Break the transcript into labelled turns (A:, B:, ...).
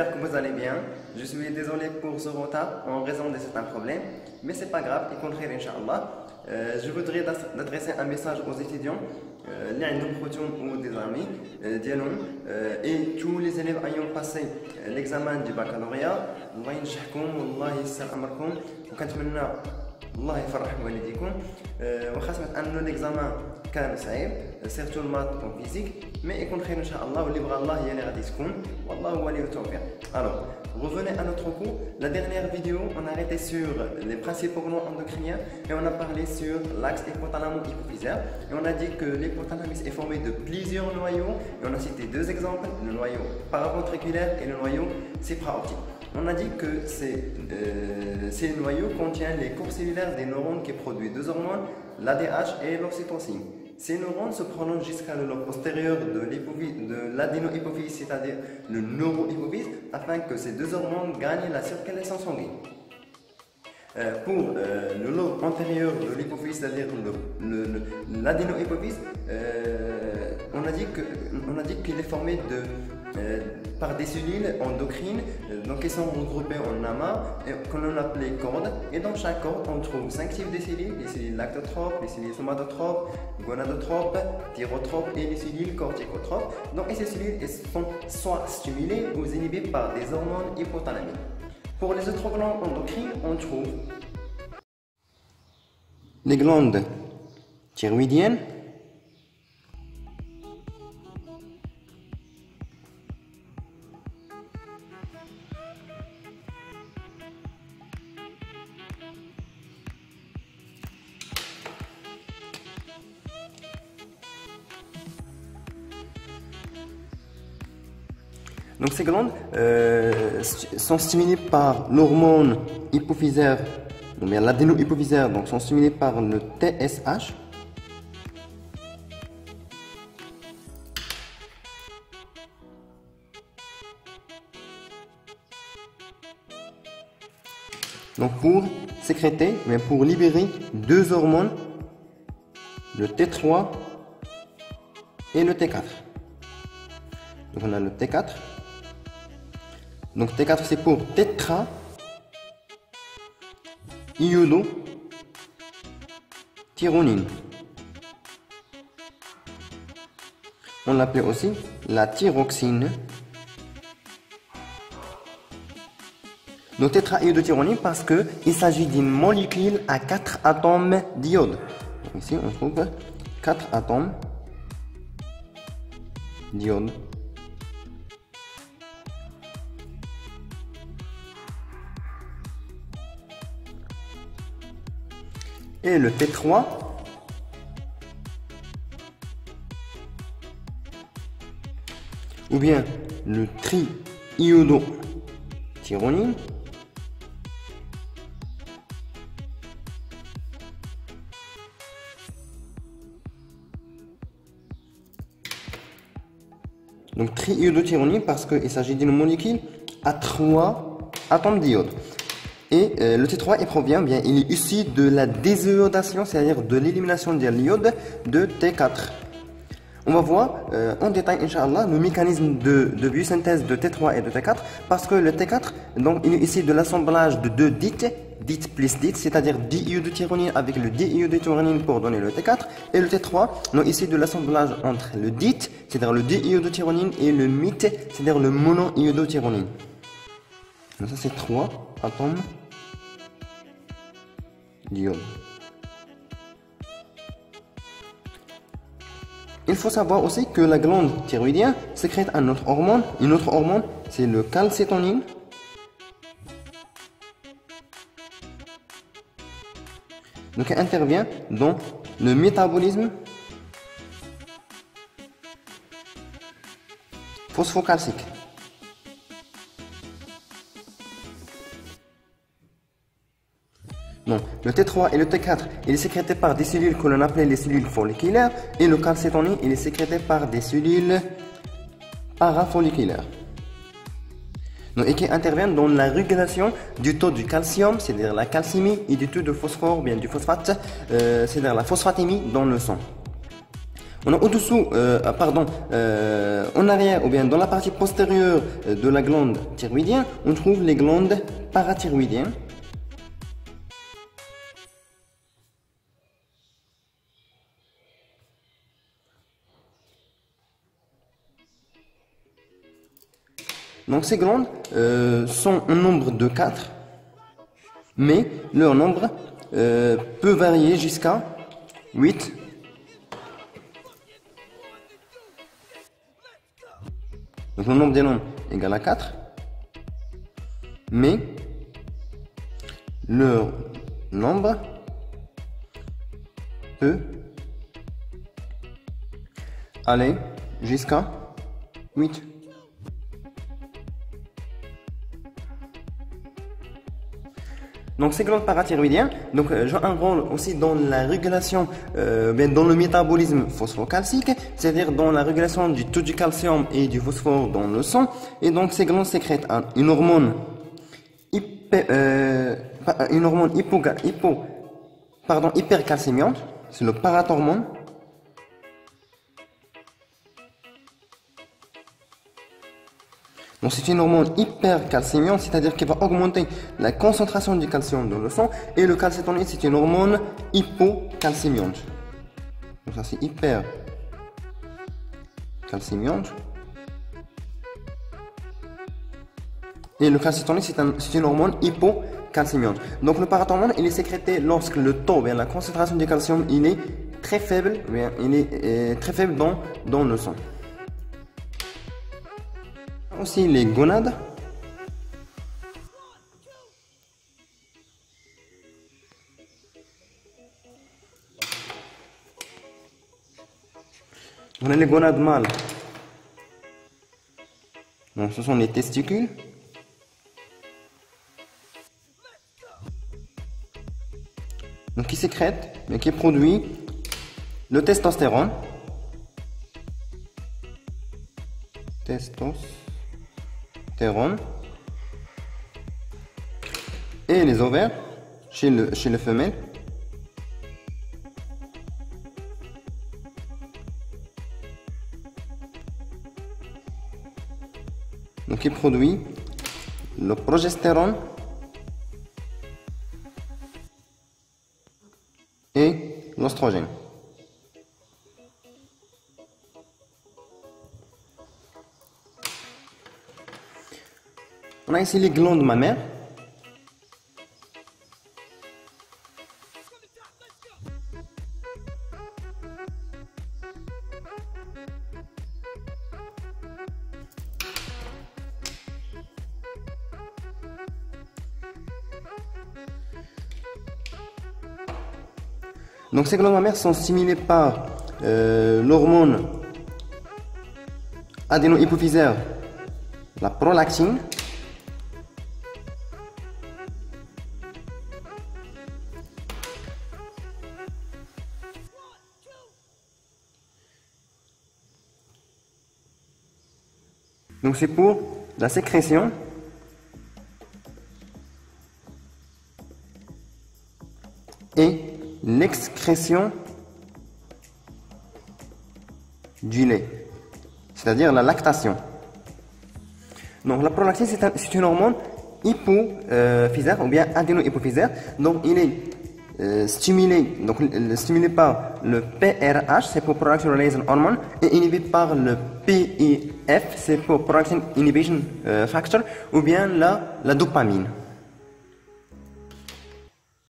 A: j'espère que vous allez bien. Je suis désolé pour ce retard en raison de certains problèmes, mais c'est pas grave, et contraire, Inch'Allah. Je voudrais adresser un message aux étudiants, ou des amis, et tous les élèves ayant passé l'examen du baccalauréat. Allah ينجحكم والله ييسر أمركم وكنتمنى الله يفرح والديكم وخاصة أنه l'examen كان صعيب سيرتو المات و فيزيك mais يكون خير إن شاء الله واللي بغى الله هي اللي غادي تكون والله هو ولي التوفيق. Alors, revenez à notre cours. La dernière vidéo, on a arrêté sur les principaux glandes endocriniens et on a parlé sur l'axe hypothalamo-hypophysaire et on a dit que l'hypothalamus est formé de plusieurs noyaux et on a cité deux exemples, le noyau paraventriculaire et le noyau supraoptique. On a dit que ces noyaux contiennent les corps cellulaires des neurones qui produisent deux hormones, l'ADH et l'ocytocine. Ces neurones se prolongent jusqu'à le lobe postérieur de l'adénohypophyse, c'est-à-dire le neurohypophyse, afin que ces deux hormones gagnent la circulation sanguine. Pour le lobe antérieur de l'hypophyse, c'est-à-dire l'adénohypophyse, on a dit qu'il est formé par des cellules endocrines, donc elles sont regroupées en amas que l'on appelait cordes, et dans chaque corde on trouve 5 types de cellules, les cellules lactotropes, les cellules somatotropes, gonadotropes, thyrotropes et les cellules corticotropes. Donc ces cellules elles sont soit stimulées ou inhibées par des hormones hypothalamiques. Pour les autres glandes endocrines, on trouve les glandes thyroïdiennes, donc ces glandes sont stimulées par l'hormone hypophysaire, l'adénohypophysaire, donc sont stimulées par le TSH. Donc pour sécréter, mais pour libérer deux hormones, le T3 et le T4. Donc on a le T4. Donc T4 c'est pour tétra iodothyronine. On l'appelle aussi la thyroxine. Donc tétraiodothyronine parce qu'il s'agit d'une molécule à 4 atomes d'iode. Ici on trouve 4 atomes d'iode. Et le T3 ou bien le triiodothyronine donc triiodothyronine parce qu'il s'agit d'une molécule à 3 atomes d'iode. Et le T3 il provient bien, il est issu de la désiodation, c'est-à-dire de l'élimination de l'iode de T4. On va voir en détail, Inch'Allah, le mécanisme de biosynthèse de T3 et de T4, parce que le T4, donc, il est issu de l'assemblage de deux DIT plus DIT, c'est-à-dire diiodothyronine avec le diiodothyronine pour donner le T4, et le T3, donc issu de l'assemblage entre le DIT, c'est-à-dire le diiodothyronine, et le MIT, c'est-à-dire le monoiodothyronine. Donc ça c'est 3 atomes d'iode. Il faut savoir aussi que la glande thyroïdienne sécrète une autre hormone, c'est le calcétonine. Donc elle intervient dans le métabolisme phosphocalcique. Donc, le T3 et le T4, il est sécrété par des cellules que l'on appelait les cellules folliculaires, et le calcétonine, il est sécrété par des cellules parafolliculaires. Donc, et qui interviennent dans la régulation du taux du calcium, c'est-à-dire la calcémie, et du taux de phosphore, bien du phosphate, c'est-à-dire la phosphatémie dans le sang. On a au-dessous, en arrière ou bien dans la partie postérieure de la glande thyroïdienne, on trouve les glandes parathyroïdiennes. Donc ces glandes sont au nombre de 4, mais leur nombre peut varier jusqu'à 8. Donc le nombre des nombres est égal à 4, mais leur nombre peut aller jusqu'à 8. Donc ces glandes parathyroïdiennes jouent un rôle aussi dans la régulation, dans le métabolisme phosphocalcique, c'est-à-dire dans la régulation du taux du calcium et du phosphore dans le sang. Et donc ces glandes sécrètent une hormone, hypercalcémiante, c'est le parathormone. Donc c'est une hormone hypercalcémiante, c'est-à-dire qu'elle va augmenter la concentration du calcium dans le sang, et le calcétonine c'est une hormone hypocalcémiante. Donc ça c'est hypercalcémiante. Et le calcétonine c'est une hormone hypocalcémiante. Donc le parathormone il est sécrété lorsque le taux, la concentration du calcium il est très faible, très faible dans le sang. Aussi les gonades. On a les gonades mâles. Donc ce sont les testicules. Donc qui sécrètent, mais qui produit le testostérone. Et les ovaires chez le femelle. Donc il produit le progestérone et l'oestrogène. On a ici les glandes mammaires. Donc ces glandes mammaires sont stimulées par l'hormone adéno-hypophysaire, la prolactine. Donc c'est pour la sécrétion et l'excrétion du lait, c'est-à-dire la lactation. Donc la prolactine c'est une hormone hypophysaire ou bien adéno-hypophysaire. Donc il est stimulé par le PRH, c'est pour Prolactin Releasing Hormone, et inhibé par le PIF, c'est pour Prolactin Inhibition Factor, ou bien la dopamine.